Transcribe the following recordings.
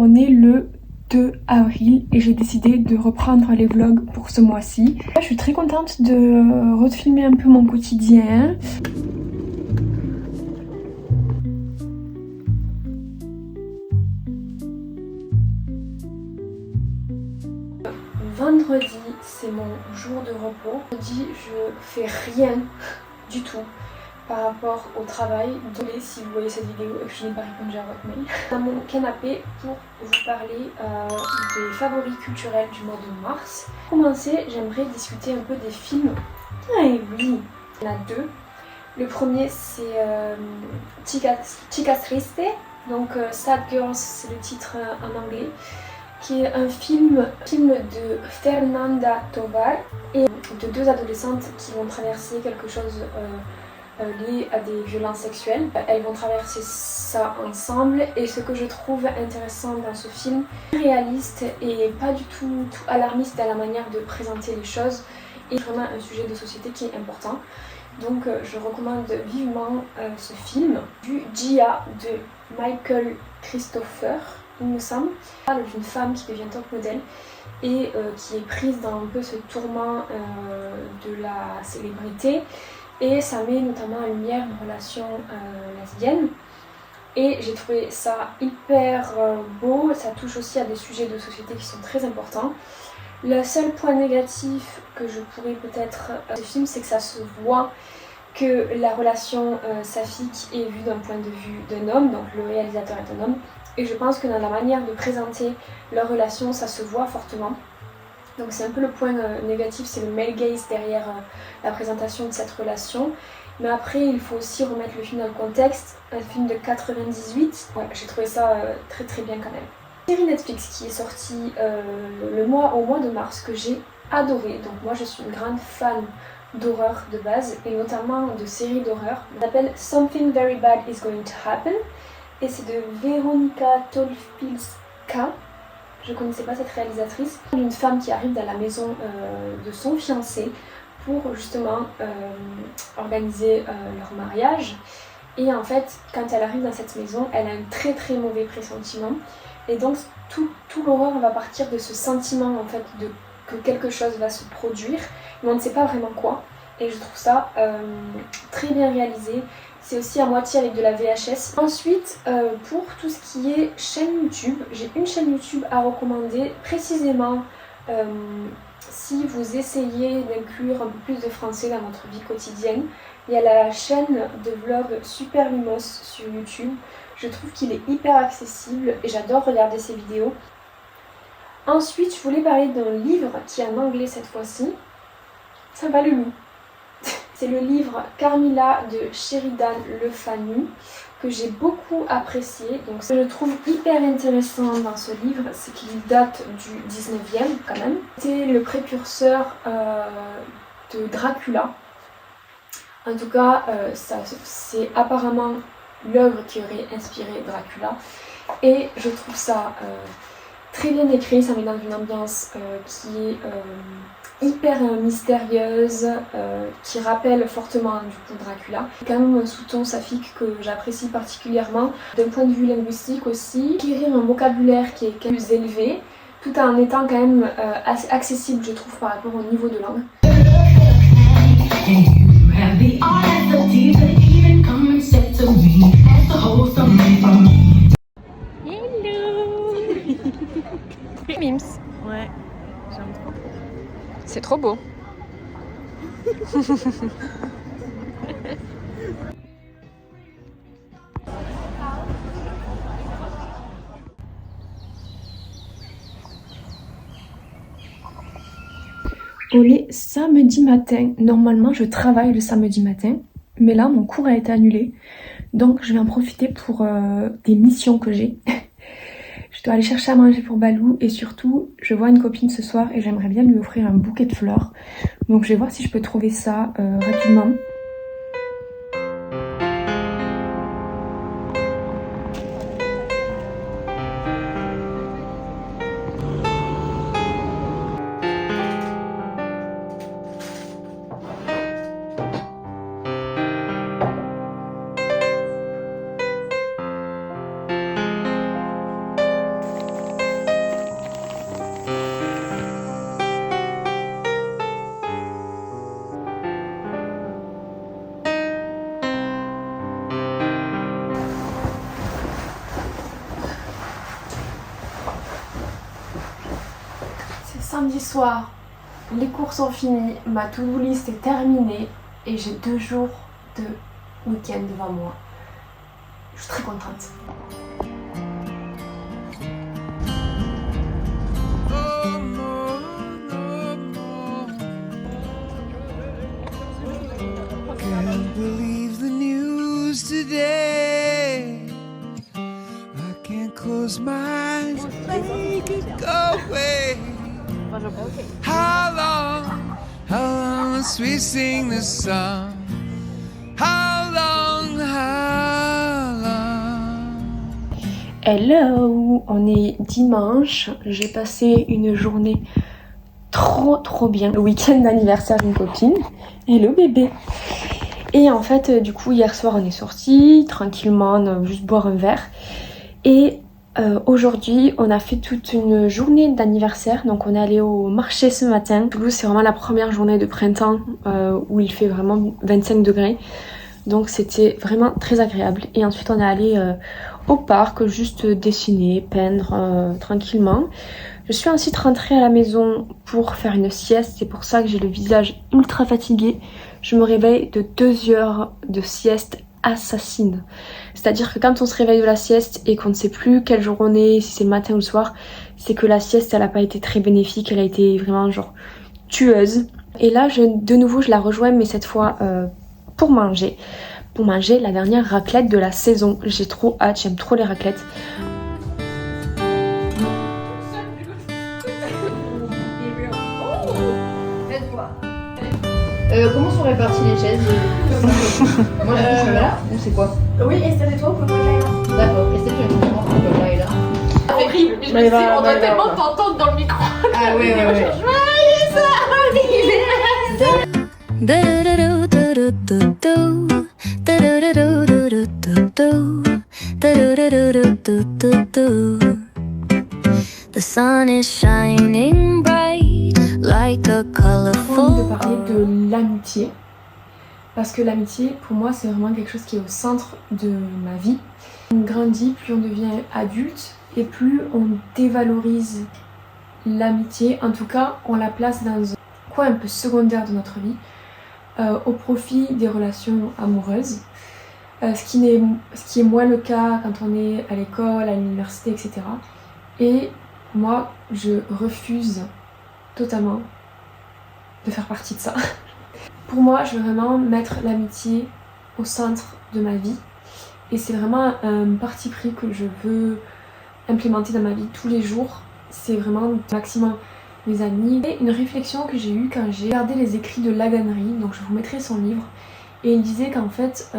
On est le 2 avril et j'ai décidé de reprendre les vlogs pour ce mois-ci. Je suis très contente de refilmer un peu mon quotidien. Vendredi, c'est mon jour de repos. Vendredi, je fais rien du tout par rapport au travail. Désolée si vous voyez cette vidéo et que je n'ai pas répondu à votre mail. Dans mon canapé pour vous parler des favoris culturels du mois de mars. Pour commencer, j'aimerais discuter un peu des films. Ah et oui, il y en a deux. Le premier c'est Chicas Triste, donc Sad Girls c'est le titre en anglais, qui est un film de Fernanda Tovar et de deux adolescentes qui vont traverser quelque chose lié à des violences sexuelles. Elles vont traverser ça ensemble et ce que je trouve intéressant dans ce film, réaliste et pas du tout alarmiste dans la manière de présenter les choses, et vraiment un sujet de société qui est important. Donc je recommande vivement ce film. Du Gia de Michael Christopher, il me semble. On parle d'une femme qui devient top modèle et qui est prise dans un peu ce tourment de la célébrité, et ça met notamment en lumière une relation lesbienne, et j'ai trouvé ça hyper beau. Ça touche aussi à des sujets de société qui sont très importants. Le seul point négatif que je pourrais peut-être de ce film, c'est que ça se voit que la relation saphique est vue d'un point de vue d'un homme, donc le réalisateur est un homme, et je pense que dans la manière de présenter leur relation, ça se voit fortement. Donc c'est un peu le point négatif, c'est le male gaze derrière la présentation de cette relation. Mais après, il faut aussi remettre le film dans le contexte. Un film de 98, ouais, j'ai trouvé ça très très bien quand même. Une série Netflix qui est sortie au mois de mars, que j'ai adoré. Donc moi je suis une grande fan d'horreur de base, et notamment de séries d'horreur. Elle s'appelle Something Very Bad Is Going to Happen, et c'est de Veronika Tolpilska. Je ne connaissais pas cette réalisatrice. Une femme qui arrive dans la maison de son fiancé pour justement organiser leur mariage. Et en fait, quand elle arrive dans cette maison, elle a un très très mauvais pressentiment. Et donc tout l'horreur va partir de ce sentiment en fait que quelque chose va se produire, mais on ne sait pas vraiment quoi. Et je trouve ça très bien réalisé. C'est aussi à moitié avec de la VHS. Ensuite, pour tout ce qui est chaîne YouTube, j'ai une chaîne YouTube à recommander, précisément si vous essayez d'inclure un peu plus de français dans votre vie quotidienne. Il y a la chaîne de vlog Super Lumos sur YouTube. Je trouve qu'il est hyper accessible et j'adore regarder ses vidéos. Ensuite, je voulais parler d'un livre qui est en anglais cette fois-ci. Ça va le loup. C'est le livre Carmilla de Sheridan Le Fanu, que j'ai beaucoup apprécié. Donc ce que je trouve hyper intéressant dans ce livre, c'est qu'il date du 19e quand même. C'est le précurseur de Dracula. En tout cas, c'est apparemment l'œuvre qui aurait inspiré Dracula. Et je trouve ça très bien écrit, ça met dans une ambiance qui est hyper mystérieuse, qui rappelle fortement du coup Dracula. C'est quand même un sous-ton saphique que j'apprécie particulièrement. D'un point de vue linguistique aussi, acquérir un vocabulaire qui est plus élevé, tout en étant quand même assez accessible je trouve par rapport au niveau de langue. Mims. Ouais, j'aime trop. C'est trop beau. On est samedi matin. Normalement, je travaille le samedi matin, mais là, mon cours a été annulé. Donc, je vais en profiter pour des missions que j'ai. Je dois aller chercher à manger pour Balou, et surtout, je vois une copine ce soir et j'aimerais bien lui offrir un bouquet de fleurs. Donc, je vais voir si je peux trouver ça rapidement. Samedi soir, les cours sont finis, ma to-do list est terminée et j'ai 2 jours de week-end devant moi. Je suis très contente. Can't believe the news today. I can't close my eyes, make it go away. How long must we sing this song? How long, how long? Hello, on est dimanche, j'ai passé une journée trop bien. Le week-end d'anniversaire d'une copine. Hello bébé. Et en fait, du coup, hier soir, on est sortis tranquillement, on a juste boire un verre. Et aujourd'hui, on a fait toute une journée d'anniversaire. Donc, on est allé au marché ce matin. Toulouse, c'est vraiment la première journée de printemps où il fait vraiment 25 degrés. Donc, c'était vraiment très agréable. Et ensuite, on est allé au parc, juste dessiner, peindre tranquillement. Je suis ensuite rentrée à la maison pour faire une sieste. C'est pour ça que j'ai le visage ultra fatigué. Je me réveille de 2 heures de sieste assassine. C'est-à-dire que quand on se réveille de la sieste et qu'on ne sait plus quel jour on est, si c'est le matin ou le soir, c'est que la sieste, elle n'a pas été très bénéfique. Elle a été vraiment genre tueuse. Et là, de nouveau, je la rejoins, mais cette fois pour manger. Pour manger la dernière raclette de la saison. J'ai trop hâte, j'aime trop les raclettes. Comment sont réparties les chaises? Moi je suis là, ou c'est quoi? Oui, Esther et toi, on peut pas aller là. D'accord, et c'est que je comprends qu'on peut pas aller là. Horrible, je me dis, on doit tellement t'entendre dans le micro. Ah ouais. The sun is shining bright like a colorful. J'ai envie de parler de l'amitié. Parce que l'amitié, pour moi, c'est vraiment quelque chose qui est au centre de ma vie. On grandit, plus on devient adulte et plus on dévalorise l'amitié. En tout cas, on la place dans un coin un peu secondaire de notre vie, au profit des relations amoureuses. Ce qui est moins le cas quand on est à l'école, à l'université, etc. Et moi, je refuse totalement de faire partie de ça. Pour moi, je veux vraiment mettre l'amitié au centre de ma vie. Et c'est vraiment un parti pris que je veux implémenter dans ma vie tous les jours. C'est vraiment maximum mes amis. Et une réflexion que j'ai eue quand j'ai regardé les écrits de Lagrange, donc je vous mettrai son livre. Et il disait qu'en fait,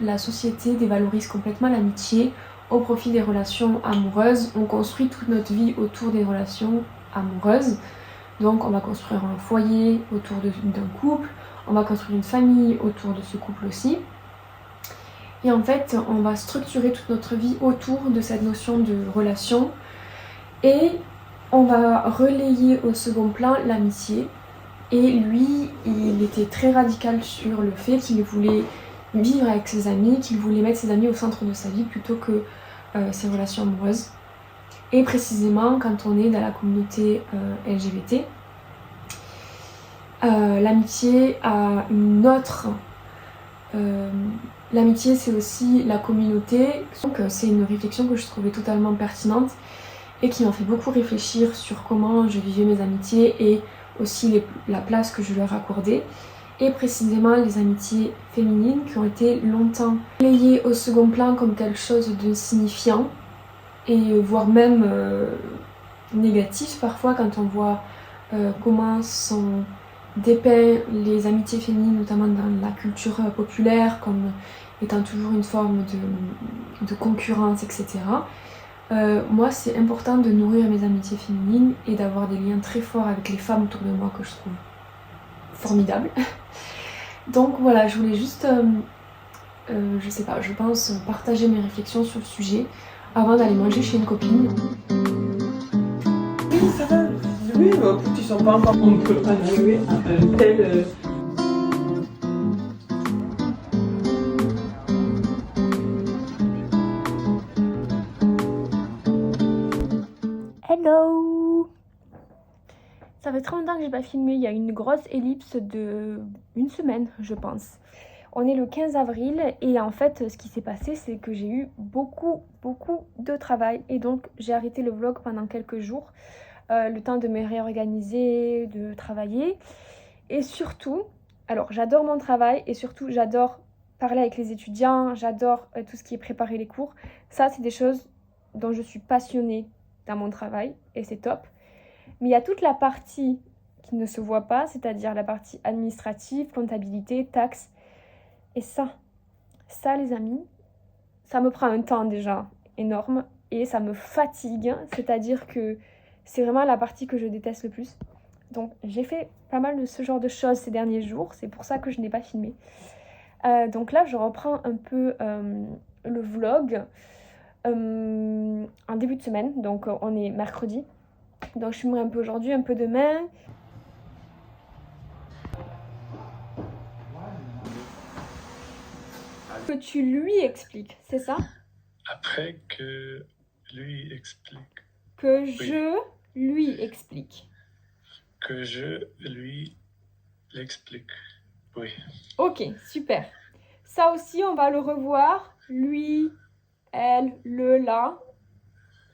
la société dévalorise complètement l'amitié au profit des relations amoureuses. On construit toute notre vie autour des relations amoureuses. Donc on va construire un foyer autour d'un couple, on va construire une famille autour de ce couple aussi. Et en fait, on va structurer toute notre vie autour de cette notion de relation. Et on va relayer au second plan l'amitié. Et lui, il était très radical sur le fait qu'il voulait vivre avec ses amis, qu'il voulait mettre ses amis au centre de sa vie plutôt que ses relations amoureuses. Et précisément, quand on est dans la communauté LGBT, l'amitié a une autre... l'amitié, c'est aussi la communauté. Donc c'est une réflexion que je trouvais totalement pertinente et qui m'a fait beaucoup réfléchir sur comment je vivais mes amitiés et aussi la place que je leur accordais. Et précisément les amitiés féminines qui ont été longtemps relayées au second plan comme quelque chose d'insignifiant et voire même négatif parfois quand on voit comment sont dépeintes les amitiés féminines, notamment dans la culture populaire, comme étant toujours une forme de concurrence, etc. Moi, c'est important de nourrir mes amitiés féminines et d'avoir des liens très forts avec les femmes autour de moi que je trouve formidables. Donc voilà, je voulais juste, je sais pas, je pense partager mes réflexions sur le sujet avant d'aller manger chez une copine. Oui, ça va. Oui, mais écoute, ils sont pas encore. On ne peut pas jouer à un tel. Hello. Ça fait trop longtemps que j'ai pas filmé, il y a une grosse ellipse de une semaine, je pense. On est le 15 avril et en fait, ce qui s'est passé, c'est que j'ai eu beaucoup de travail et donc j'ai arrêté le vlog pendant quelques jours. Le temps de me réorganiser, de travailler. Et surtout, alors j'adore mon travail et surtout j'adore parler avec les étudiants, j'adore tout ce qui est préparer les cours. Ça, c'est des choses dont je suis passionnée dans mon travail et c'est top. Mais il y a toute la partie qui ne se voit pas, c'est-à-dire la partie administrative, comptabilité, taxes. Et ça les amis, ça me prend un temps déjà énorme et ça me fatigue. C'est-à-dire que c'est vraiment la partie que je déteste le plus. Donc j'ai fait pas mal de ce genre de choses ces derniers jours, c'est pour ça que je n'ai pas filmé. Donc là je reprends un peu le vlog en début de semaine, donc on est mercredi. Donc je filmerai un peu aujourd'hui, un peu demain. Que tu lui expliques, c'est ça? Après que lui explique. Que je lui explique. Que je lui l'explique. Oui. Ok, super. Ça aussi, on va le revoir. Lui, elle, le, la.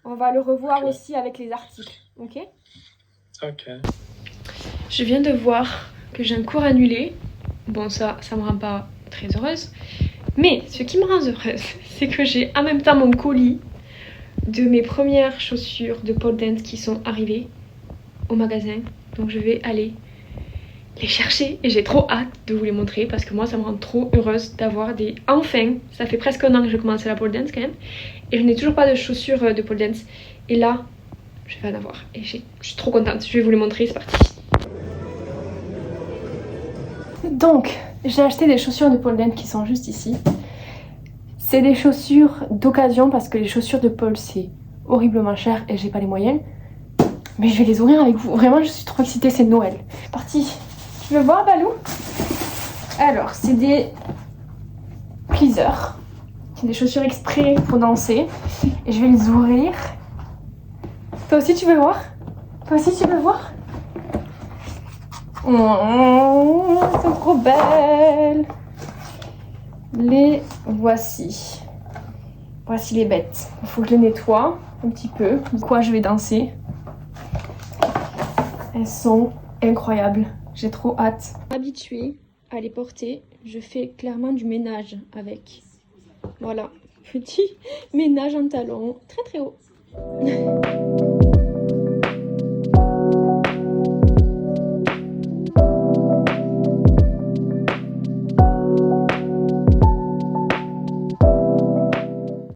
On va le revoir Ok. aussi avec les articles. Ok? Ok. Je viens de voir que j'ai un cours annulé. Bon, ça me rend pas très heureuse. Mais ce qui me rend heureuse, c'est que j'ai en même temps mon colis de mes premières chaussures de pole dance qui sont arrivées au magasin. Donc je vais aller les chercher et j'ai trop hâte de vous les montrer parce que moi ça me rend trop heureuse d'avoir des... Enfin, ça fait presque un an que j'ai commencé la pole dance quand même et je n'ai toujours pas de chaussures de pole dance. Et là, je vais en avoir et je suis trop contente. Je vais vous les montrer, c'est parti. Donc, j'ai acheté des chaussures de pole dance qui sont juste ici. C'est des chaussures d'occasion parce que les chaussures de pole c'est horriblement cher et j'ai pas les moyens. Mais je vais les ouvrir avec vous. Vraiment, je suis trop excitée, c'est Noël. Parti. Tu veux voir, Balou? Alors, c'est des pleasers. C'est des chaussures exprès pour danser. Et je vais les ouvrir. Toi aussi, tu veux voir? Toi aussi, tu veux voir? Oh, elles sont trop belles. Les voici. Voici les bêtes. Il faut que je les nettoie un petit peu. De quoi je vais danser. Elles sont incroyables. J'ai trop hâte. Habituée à les porter, je fais clairement du ménage avec. Voilà, petit ménage en talons, très très haut.